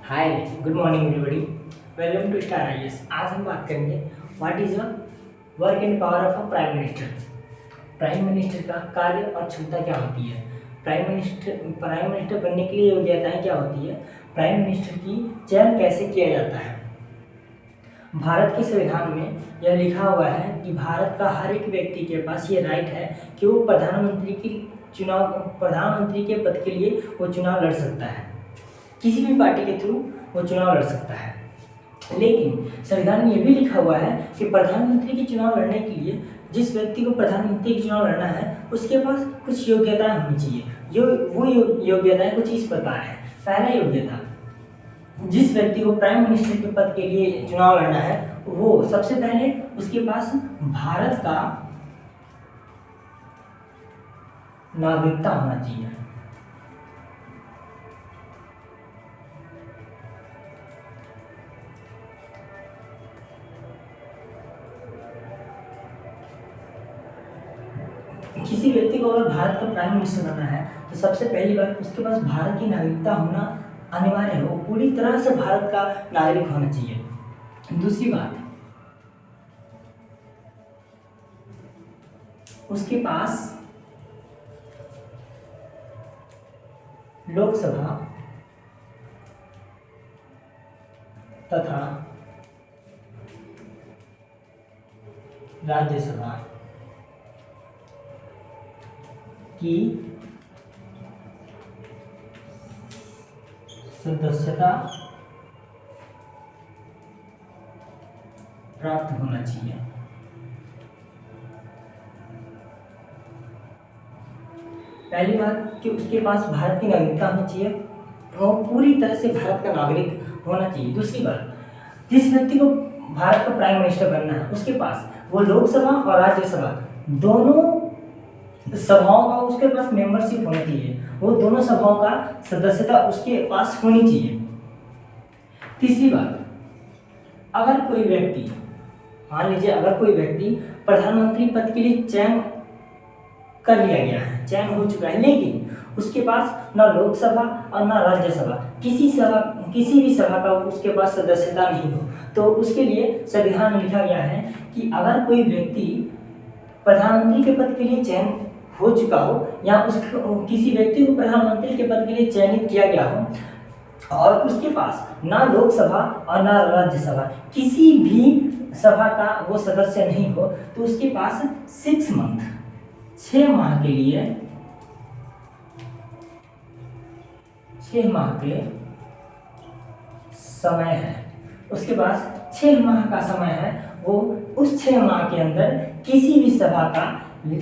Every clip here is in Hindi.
Hi, good morning everybody. Welcome to star IAS. आज हम बात करेंगे what is a work and power of a prime minister. Prime minister का कार्य और क्षमता क्या होती है। प्राइम मिनिस्टर बनने के लिए योग्यताएं क्या होती है। प्राइम मिनिस्टर की चयन कैसे किया जाता है। भारत के संविधान में यह लिखा हुआ है कि भारत का हर एक व्यक्ति के पास ये राइट है कि वो प्रधानमंत्री के पद के लिए वो चुनाव लड़ सकता है। किसी भी पार्टी के थ्रू वो चुनाव लड़ सकता है। लेकिन संविधान में ये भी लिखा हुआ है कि प्रधानमंत्री की चुनाव लड़ने के लिए जिस व्यक्ति को प्रधानमंत्री की चुनाव लड़ना है उसके पास कुछ योग्यताएं होनी चाहिए। योग्यताएं कुछ इस प्रकार है। पहला योग्यता, जिस व्यक्ति को प्राइम मिनिस्टर के पद के लिए चुनाव लड़ना है वो सबसे पहले उसके पास भारत का नागरिकता होना चाहिए। किसी व्यक्ति को अगर भारत का प्राइम मिनिस्टर बनना है तो सबसे पहली बात उसके पास भारत की नागरिकता होना अनिवार्य है। वो पूरी तरह से भारत का नागरिक होना चाहिए। दूसरी बात, उसके पास लोकसभा तथा राज्यसभा की सदस्यता प्राप्त होना चाहिए। पहली बात कि उसके पास भारत की नागरिकता होनी चाहिए और पूरी तरह से भारत का नागरिक होना चाहिए। दूसरी बात, जिस व्यक्ति को भारत का प्राइम मिनिस्टर बनना है उसके पास वो लोकसभा और राज्यसभा दोनों सभाओं का उसके पास मेंबरशिप होनी चाहिए। वो दोनों सभाओं का सदस्यता उसके पास होनी चाहिए। तीसरी बात, अगर कोई व्यक्ति मान लीजिए अगर कोई व्यक्ति प्रधानमंत्री पद के लिए चयन कर लिया गया है, चयन हो चुका है, लेकिन उसके पास ना लोकसभा और ना राज्यसभा किसी भी सभा का उसके पास सदस्यता नहीं हो तो उसके लिए संविधान में लिखा गया है कि अगर कोई व्यक्ति प्रधानमंत्री के पद के लिए चयन हो चुका हो या किसी व्यक्ति को प्रधानमंत्री के पद के लिए चयनित किया गया हो और उसके पास ना लोकसभा और ना राज्यसभा किसी भी सभा का वो सदस्य नहीं हो तो उसके पास 6 माह के लिए 6 माह के समय है। उसके पास 6 माह का समय है। वो उस 6 माह के अंदर किसी भी सभा का,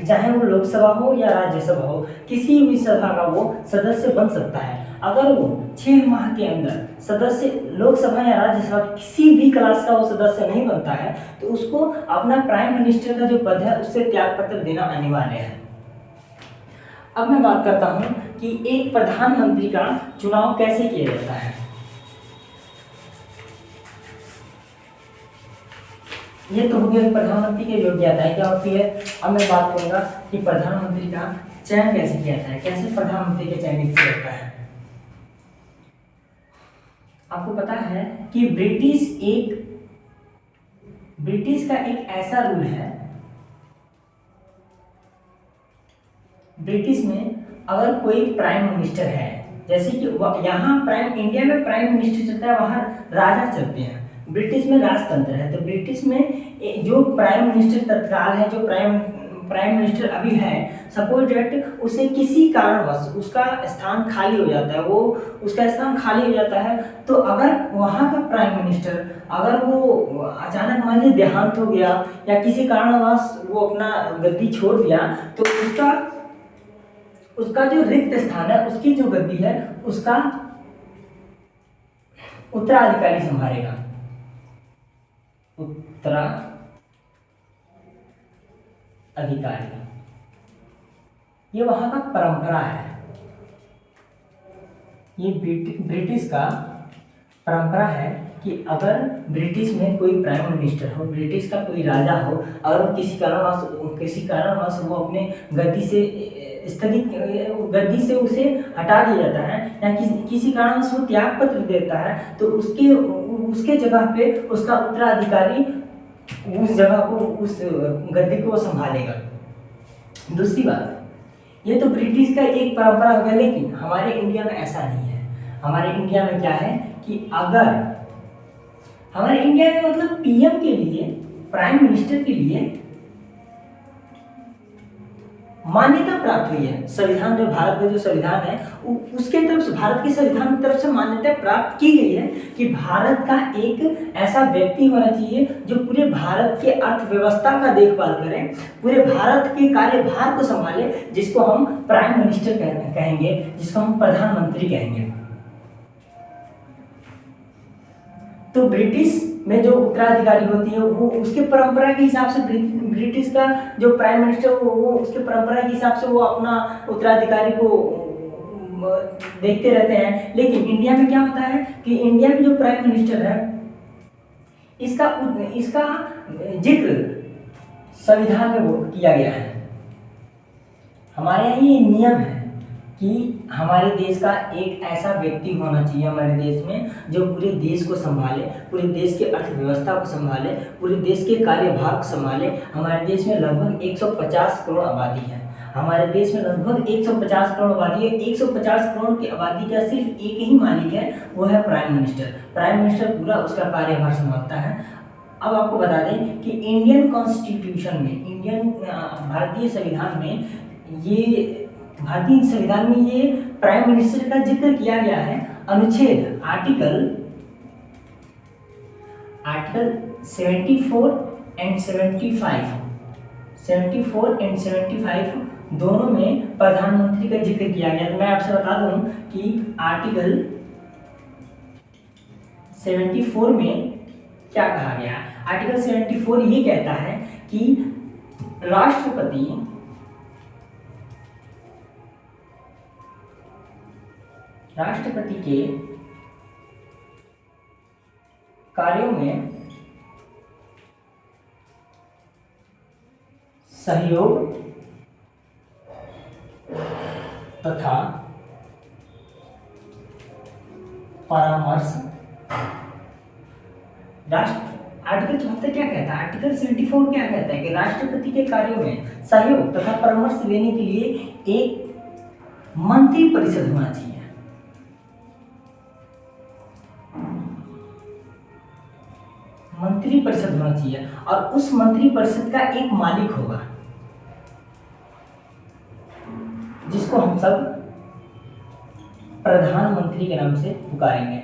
चाहे वो लोकसभा हो या राज्यसभा हो, किसी भी सभा का वो सदस्य बन सकता है। अगर वो 6 माह के अंदर सदस्य लोकसभा या राज्यसभा किसी भी क्लास का वो सदस्य नहीं बनता है तो उसको अपना प्राइम मिनिस्टर का जो पद है उससे त्यागपत्र देना अनिवार्य है। अब मैं बात करता हूँ कि एक प्रधानमंत्री का चुनाव कैसे किया जाता है। ये तो हो गया प्रधानमंत्री की योग्यताएं क्या होती है। अब मैं बात करूंगा कि प्रधानमंत्री का चयन कैसे किया जाता है, कैसे प्रधानमंत्री के चयनित किया जाता है। आपको पता है कि ब्रिटिश का एक ऐसा रूल है, ब्रिटिश में अगर कोई प्राइम मिनिस्टर है, जैसे कि यहाँ इंडिया में प्राइम मिनिस्टर चलता है, वहाँ राजा चलते हैं। ब्रिटिश में राजतंत्र है तो ब्रिटिश में जो प्राइम मिनिस्टर तत्काल है, जो प्राइम मिनिस्टर अभी है, सपोज डेट उसे किसी कारणवश उसका स्थान खाली हो जाता है, वो उसका स्थान खाली हो जाता है तो अगर वहाँ का प्राइम मिनिस्टर अगर वो अचानक मान लीजिए देहांत हो गया या किसी कारणवश वो अपना गद्दी छोड़ दिया तो उसका जो रिक्त स्थान है, उसकी जो गद्दी है उसका उत्तराधिकारी संभालेगा। उत्तराधिकारी, ये वहां का परंपरा है। ये ब्रिटिश का परंपरा है कि अगर ब्रिटिश में कोई प्राइम मिनिस्टर हो, ब्रिटिश का कोई राजा हो, अगर वो किसी कारणवश वो अपने गद्दी से स्थगित गद्दी से उसे हटा दिया जाता है या किसी कारण से वो त्याग पत्र देता है, तो उसके जगह पे उसका उत्तराधिकारी उस जगह को, उस गद्दी को संभालेगा। दूसरी बात, ये तो ब्रिटिश का एक परंपरा हो गया, लेकिन हमारे इंडिया में ऐसा नहीं है। हमारे इंडिया में क्या है कि अगर हमारे इंडिया में मतलब पीएम के लिए, प्राइम मिनिस्टर के लिए मान्यता प्राप्त हुई है। संविधान, जो भारत का जो संविधान है उसके तरफ से, भारत के संविधान की तरफ से मान्यता प्राप्त की गई है कि भारत का एक ऐसा व्यक्ति होना चाहिए जो पूरे भारत के अर्थव्यवस्था का देखभाल करे, पूरे भारत के कार्यभार को संभाले, जिसको हम प्राइम मिनिस्टर कहेंगे, जिसको हम प्रधानमंत्री कहेंगे। तो ब्रिटिश में जो उत्तराधिकारी होती है वो उसके परंपरा के हिसाब से, ब्रिटिश का जो प्राइम मिनिस्टर वो उसके परंपरा के हिसाब से वो अपना उत्तराधिकारी को देखते रहते हैं। लेकिन इंडिया में क्या होता है कि इंडिया में जो प्राइम मिनिस्टर है इसका जिक्र संविधान में वो किया गया है। हमारे यहाँ ये नियम है कि हमारे देश का एक ऐसा व्यक्ति होना चाहिए हमारे देश में जो पूरे देश को संभाले, पूरे देश के अर्थव्यवस्था को संभाले, पूरे देश के कार्यभार को संभाले। हमारे देश में लगभग 150 करोड़ आबादी है। हमारे देश में लगभग 150 करोड़ आबादी है। 150 करोड़ की आबादी का सिर्फ एक ही मालिक है, वो है प्राइम मिनिस्टर। प्राइम मिनिस्टर पूरा उसका कार्यभार संभालता है। अब आपको बता दें कि इंडियन कॉन्स्टिट्यूशन में, भारतीय संविधान में ये प्राइम मिनिस्टर का जिक्र किया गया है। अनुच्छेद आर्टिकल 74 एंड 75 दोनों में प्रधानमंत्री का जिक्र किया गया। तो मैं आपसे बता दूं कि आर्टिकल 74 में क्या कहा गया। आर्टिकल 74 ये कहता है कि राष्ट्रपति के कार्यों में सहयोग तथा परामर्श, आर्टिकल 74 क्या कहता है, आर्टिकल 74 क्या कहता है कि राष्ट्रपति के कार्यों में सहयोग तथा परामर्श लेने के लिए एक मंत्री परिषद होना चाहिए। मंत्री परिषद होना चाहिए और उस मंत्री परिषद का एक मालिक होगा जिसको हम सब प्रधानमंत्री के नाम से पुकारेंगे।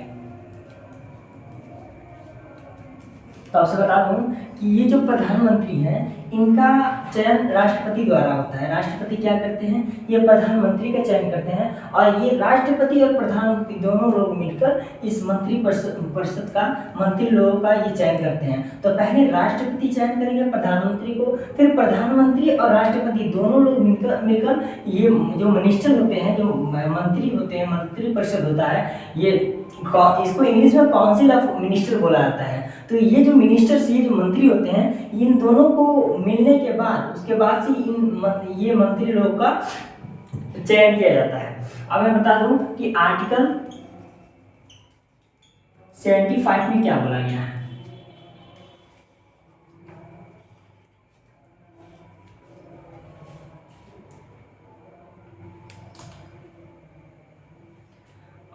तो आपसे बता दूं कि ये जो प्रधानमंत्री हैं इनका चयन राष्ट्रपति द्वारा होता है। राष्ट्रपति क्या करते हैं, ये प्रधानमंत्री का चयन करते हैं और ये राष्ट्रपति और प्रधानमंत्री दोनों लोग मिलकर इस मंत्री परिषद का, मंत्री लोगों का ये चयन करते हैं। तो पहले राष्ट्रपति चयन करेंगे प्रधानमंत्री को, फिर प्रधानमंत्री और राष्ट्रपति दोनों लोग मिलकर ये जो मिनिस्टर होते हैं, जो मंत्री होते हैं, मंत्री परिषद होता है, ये इसको इंग्लिश में काउंसिल ऑफ मिनिस्टर बोला जाता है। तो ये जो मिनिस्टर्स, ये जो मंत्री होते हैं, इन दोनों को मिलने के बाद, उसके बाद से ये मंत्री लोग का चयन किया जाता है। अब मैं बता दूं कि आर्टिकल 75 में क्या बोला गया है।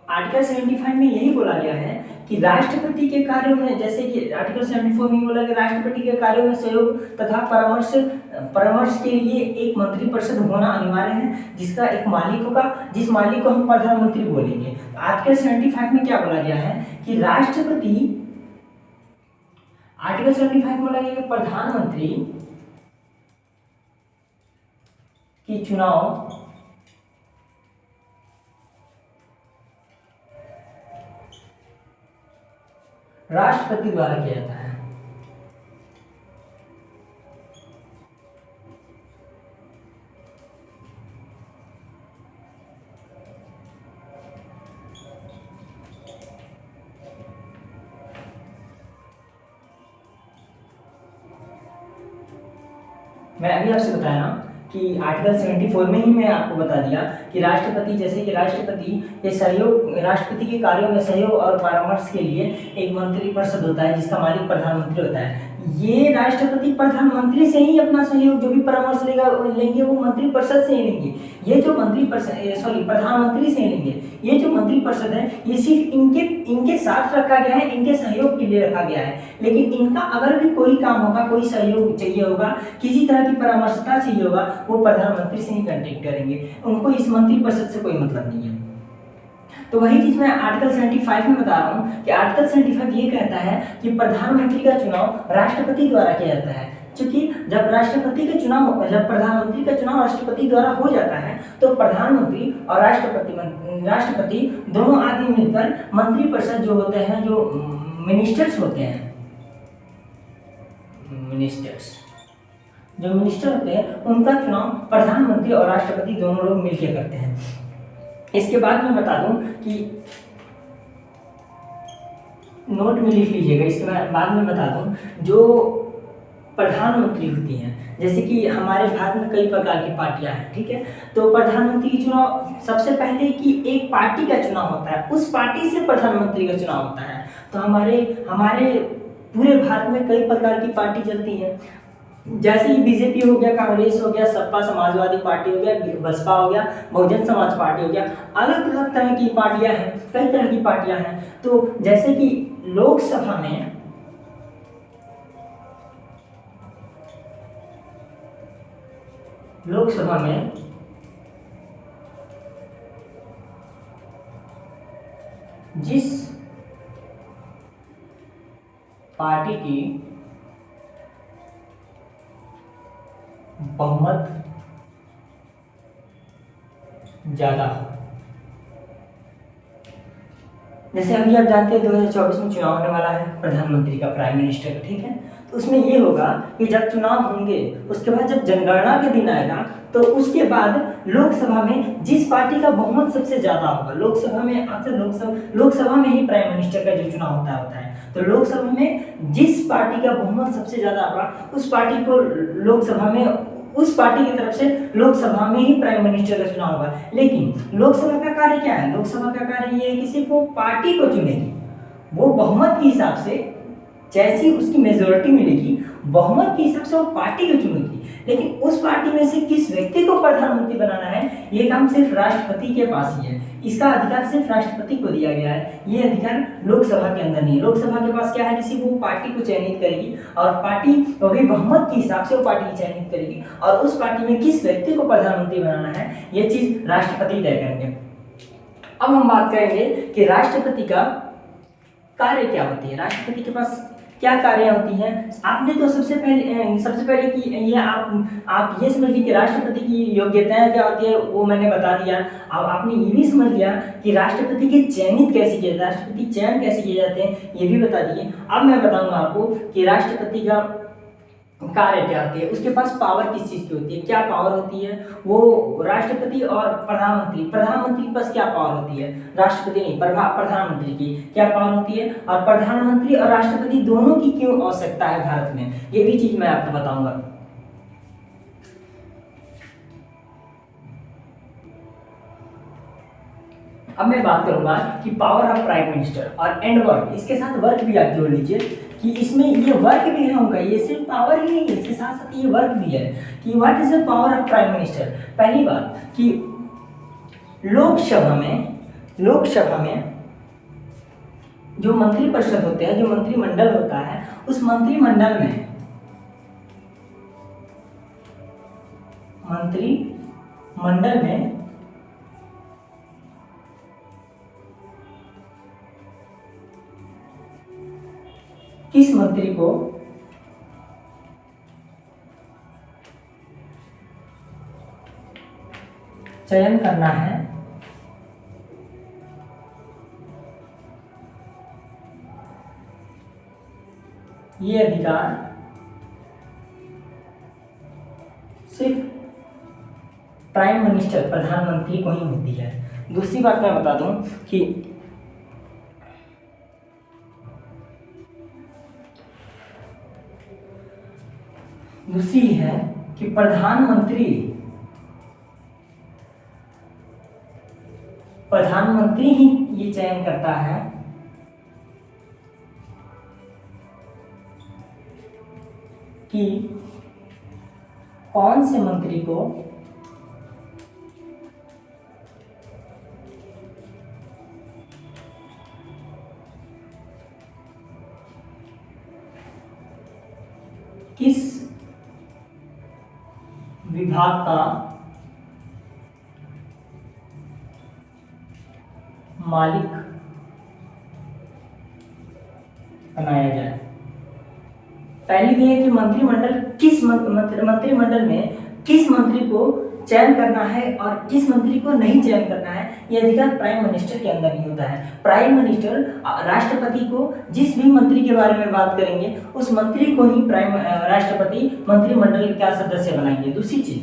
आर्टिकल 75 में यही बोला गया है कि राष्ट्रपति के कार्यों में, जैसे कि आर्टिकल 74 में बोला कि राष्ट्रपति के कार्यों में सहयोग तथा परामर्श के लिए एक मंत्री परिषद होना अनिवार्य है, जिसका एक मालिक होगा, जिस मालिक को हम प्रधानमंत्री बोलेंगे। आर्टिकल 75 में क्या बोला गया है कि राष्ट्रपति, आर्टिकल 75 में बोला गया कि प्रधानमंत्री की चुनाव राष्ट्रपति द्वारा किया जाता है। मैं अभी आपसे बताया ना कि आर्टिकल 74 में ही मैं आपको बता दिया कि राष्ट्रपति, जैसे कि राष्ट्रपति के सहयोग, राष्ट्रपति के कार्यों में सहयोग और परामर्श के लिए एक मंत्रिपरिषद होता है जिसका मालिक प्रधानमंत्री होता है। ये राष्ट्रपति प्रधानमंत्री से ही अपना सहयोग, जो भी परामर्श लेंगे वो मंत्रिपरिषद से ही लेंगे। ये जो प्रधानमंत्री से ही लेंगे। ये जो मंत्रिपरिषद है ये सिर्फ इनके साथ रखा गया है, इनके सहयोग के लिए रखा गया है। लेकिन इनका अगर भी कोई काम होगा, कोई सहयोग चाहिए होगा, किसी तरह की परामर्शता चाहिए होगा, वो प्रधानमंत्री से ही कांटेक्ट करेंगे। उनको इस मंत्रिपरिषद से कोई मतलब नहीं है। तो वही चीज मैं आर्टिकल 75 में बता रहा हूँ कि आर्टिकल 75 ये कहता है कि प्रधानमंत्री का चुनाव राष्ट्रपति द्वारा किया जाता है। क्योंकि जब जब प्रधानमंत्री का चुनाव राष्ट्रपति द्वारा हो जाता है तो प्रधानमंत्री और राष्ट्रपति दोनों आदमी मिलकर मंत्रिपरिषद जो होते हैं, जो मिनिस्टर्स होते हैं, जो मिनिस्टर होते हैं उनका चुनाव प्रधानमंत्री और राष्ट्रपति दोनों लोग मिलकर करते हैं। इसके बाद मैं बता दूं कि नोट में लिख लीजिएगा, इसके बाद में बता दूं जो प्रधानमंत्री होती हैं, जैसे कि हमारे भारत में कई प्रकार की पार्टियां हैं, ठीक है। तो प्रधानमंत्री की चुनाव सबसे पहले कि एक पार्टी का चुनाव होता है, उस पार्टी से प्रधानमंत्री का चुनाव होता है। तो हमारे पूरे भारत में कई प्रकार की पार्टी चलती है, जैसे ही बीजेपी हो गया, कांग्रेस हो गया, सपा समाजवादी पार्टी हो गया, बसपा हो गया, बहुजन समाज पार्टी हो गया, अलग अलग तरह की पार्टियां हैं, कई तरह की पार्टियां हैं। तो जैसे कि लोकसभा में जिस पार्टी की बहुमत ज्यादा हो, जैसे अभी आप जानते हैं 2024 में चुनाव होने वाला है प्रधानमंत्री का, प्राइम मिनिस्टर का, ठीक है। तो उसमें ये होगा कि जब चुनाव होंगे उसके बाद जब जनगणना के दिन आएगा तो उसके बाद लोकसभा में जिस पार्टी का बहुमत सबसे ज्यादा होगा, लोकसभा में अक्सर लोकसभा में ही प्राइम मिनिस्टर का जो चुनाव होता है, तो लोकसभा में जिस पार्टी का बहुमत सबसे ज्यादा होगा उस पार्टी को उस पार्टी की तरफ से लोकसभा में ही प्राइम मिनिस्टर का चुनाव होगा। लेकिन लोकसभा का कार्य क्या है? लोकसभा का कार्य ये है कि सिर्फ वो पार्टी को चुनेगी, वो बहुमत के हिसाब से, जैसी उसकी मेजोरिटी मिलेगी बहुमत के हिसाब से वो पार्टी को चुनेगी। लेकिन उस पार्टी में से किस व्यक्ति को प्रधानमंत्री बनाना है ये काम सिर्फ राष्ट्रपति के पास ही है। इसका अधिकार सिर्फ राष्ट्रपति को दिया गया है, ये अधिकार लोकसभा के अंदर नहीं है। लोकसभा के पास क्या है कि सिर्फ वो पार्टी को चयनित करेगी और पार्टी भी बहुमत के हिसाब से वो पार्टी को चयनित करेगी और उस पार्टी में किस व्यक्ति को प्रधानमंत्री बनाना है ये चीज राष्ट्रपति तय करेंगे। अब हम बात करेंगे कि राष्ट्रपति का कार्य क्या होती है, राष्ट्रपति के पास क्या कार्य होती हैं। आपने तो सबसे पहले कि ये आप ये समझ लीजिए कि राष्ट्रपति की योग्यताएं क्या होती है वो मैंने बता दिया। अब आपने ये भी समझ लिया कि राष्ट्रपति के चयनित कैसे किए, राष्ट्रपति चयन कैसे किए जाते हैं ये भी बता दिए। अब मैं बताऊंगा आपको कि राष्ट्रपति का कार्य क्या होती है, उसके पास पावर किस चीज़ की होती है, क्या पावर होती है। वो राष्ट्रपति और प्रधानमंत्री के पास क्या पावर होती है, राष्ट्रपति नहीं प्रधानमंत्री की क्या पावर होती है, और प्रधानमंत्री और राष्ट्रपति दोनों की क्यों आवश्यकता है भारत में, ये भी चीज मैं आपको बताऊंगा। अब मैं बात करूंगा कि पावर ऑफ प्राइम मिनिस्टर और एंड वर्क, इसके साथ वर्क भी आप जोड़ लीजिए कि इसमें ये वर्क भी है उनका, ये सिर्फ पावर ही नहीं है, इसके साथ साथ ये वर्क भी है कि what is the power of prime minister. पहली बात कि लोकसभा में जो मंत्रिपरिषद होते हैं, जो मंत्रिमंडल होता है, उस मंत्रिमंडल में किस मंत्री को चयन करना है ये अधिकार सिर्फ प्राइम मिनिस्टर प्रधानमंत्री को ही होती है। दूसरी बात मैं बता दूं कि दूसरी है कि प्रधानमंत्री प्रधानमंत्री ही ये चयन करता है कि कौन से मंत्री को किस विभाग का मालिक बनाया जाए। पहली ये है कि मंत्रिमंडल में किस मंत्री को चयन करना है और किस मंत्री को नहीं चयन करना है, ये अधिकार प्राइम मिनिस्टर के अंदर ही होता है। प्राइम मिनिस्टर राष्ट्रपति को जिस भी मंत्री के बारे में बात करेंगे उस मंत्री को ही राष्ट्रपति मंत्रिमंडल का सदस्य बनाएंगे। दूसरी चीज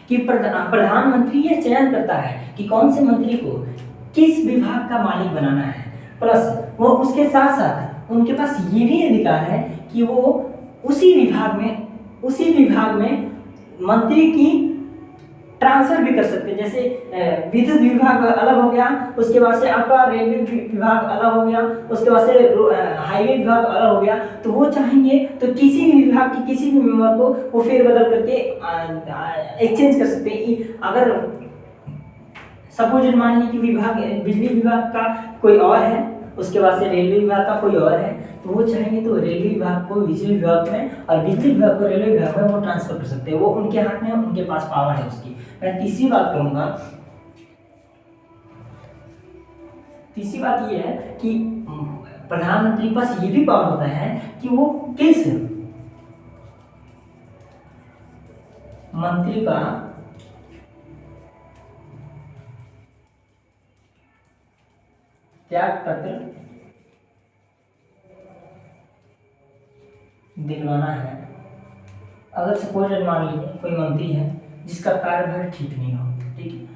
कि प्रधानमंत्री ये चयन करता है कि कौन से मंत्री को किस विभाग का मालिक बनाना है, प्लस वो उसके साथ साथ उनके पास ये भी अधिकार है कि वो उसी विभाग में मंत्री की ट्रांसफर भी कर सकते हैं। जैसे विद्युत विभाग अलग हो गया, उसके बाद से आपका रेलवे विभाग अलग हो गया, उसके बाद से हाईवे विभाग अलग हो गया, तो वो चाहेंगे तो किसी भी विभाग की किसी भी मेंबर को वो फेरबदल करके एक्सचेंज कर सकते हैं। अगर सपोज मान लीजिए कि बिजली विभाग का कोई और है, उसके बाद से रेलवे विभाग का कोई और है, तो वो चाहेंगे तो रेलवे विभाग को बिजली विभाग में और बिजली विभाग को रेलवे विभाग में वो ट्रांसफर कर सकते हैं। वो उनके हाथ में, उनके पास पावर है उसकी। मैं तीसरी बात करूंगा। तीसरी बात ये है कि प्रधानमंत्री के पास ये भी पावर होता है कि वो किस मंत्री का त्याग पत्र दिलवाना है। अगर सपोज मान लीजिए कोई मंत्री है जिसका कार्यभार ठीक नहीं हो, ठीक है,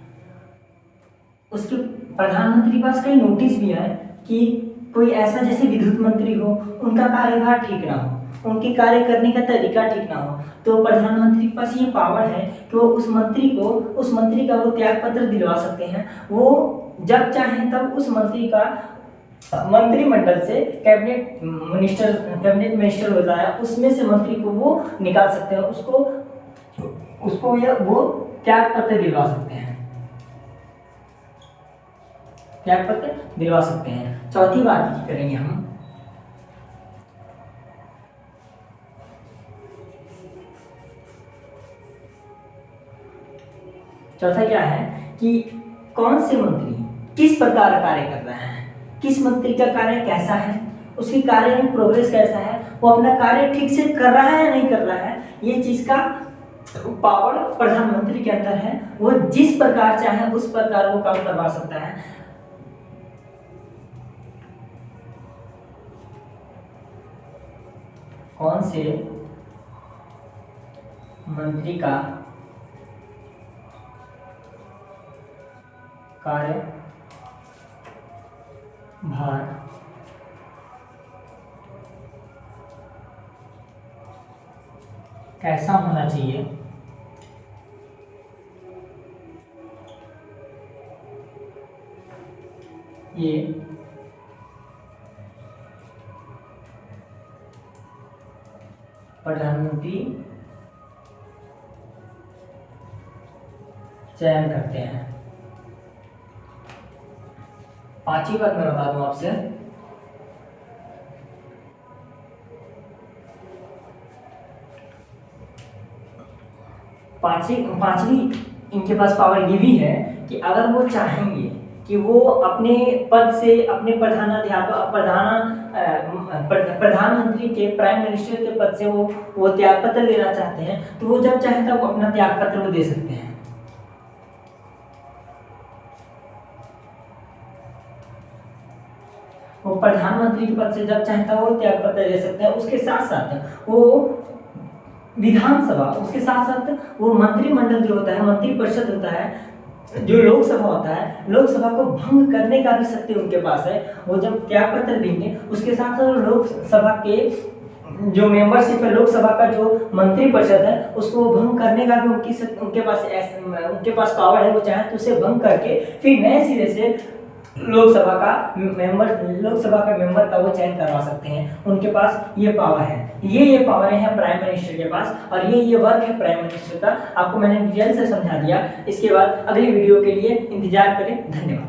उसके प्रधानमंत्री के पास कई नोटिस भी आए कि कोई ऐसा जैसे विद्युत मंत्री हो, उनका कार्यभार ठीक ना हो, उनके कार्य करने का तरीका ठीक ना हो, तो प्रधानमंत्री के पास ये पावर है कि वो उस मंत्री का वो त्याग पत्र दिलवा सकते हैं। वो जब चाहें तब उस मंत्री का मंत्रिमंडल से कैबिनेट मिनिस्टर होता है, उसमें से मंत्री को वो निकाल सकते हैं, उसको वो त्याग पत्र दिलवा सकते हैं, त्याग पत्र दिलवा सकते हैं। चौथी बात करेंगे हम, चौथा क्या है कि कौन से मंत्री किस प्रकार का कार्य कर रहे हैं, किस मंत्री का कार्य कैसा है, उसकी कार्य में प्रोग्रेस कैसा है, वो अपना कार्य ठीक से कर रहा है या नहीं कर रहा है, ये चीज का पावर प्रधानमंत्री के अंदर है। वो जिस प्रकार चाहे उस प्रकार वो काम करवा सकता है। कौन से मंत्री का कार्य भार कैसा होना चाहिए, ये प्रधानमंत्री चयन करते हैं। पांचवी बात मैं बता दूं आपसे, पांचवी इनके पास पावर ये भी है कि अगर वो चाहेंगे कि वो अपने पद से, अपने प्रधानमंत्री के, प्राइम मिनिस्टर के पद से वो त्याग पत्र देना चाहते हैं, तो वो जब चाहे तब अपना त्याग पत्र वो दे सकते हैं। वो प्रधानमंत्री के पद से जब चाहे तब वो त्याग पत्र दे सकते हैं। उसके साथ साथ वो विधानसभा, उसके साथ साथ वो मंत्रिमंडल जो होता है, मंत्रिपरिषद होता है, जो लोकसभा होता है, लोकसभा को भंग करने का भी शक्ति उनके पास है। वो जब त्याग पत्र देंगे उसके साथ लोकसभा के जो मेंबरशिप है लोकसभा का, जो मंत्री परिषद है उसको भंग करने का भी उनके पास पावर है। वो चाहे तो उसे भंग करके फिर नए सिरे से लोकसभा का मेंबर का वो चयन करवा सकते हैं। उनके पास ये पावर है, ये पावर है प्राइम मिनिस्टर के पास, और ये वर्क है प्राइम मिनिस्टर का। आपको मैंने डिटेल से समझा दिया। इसके बाद अगली वीडियो के लिए इंतजार करें। धन्यवाद।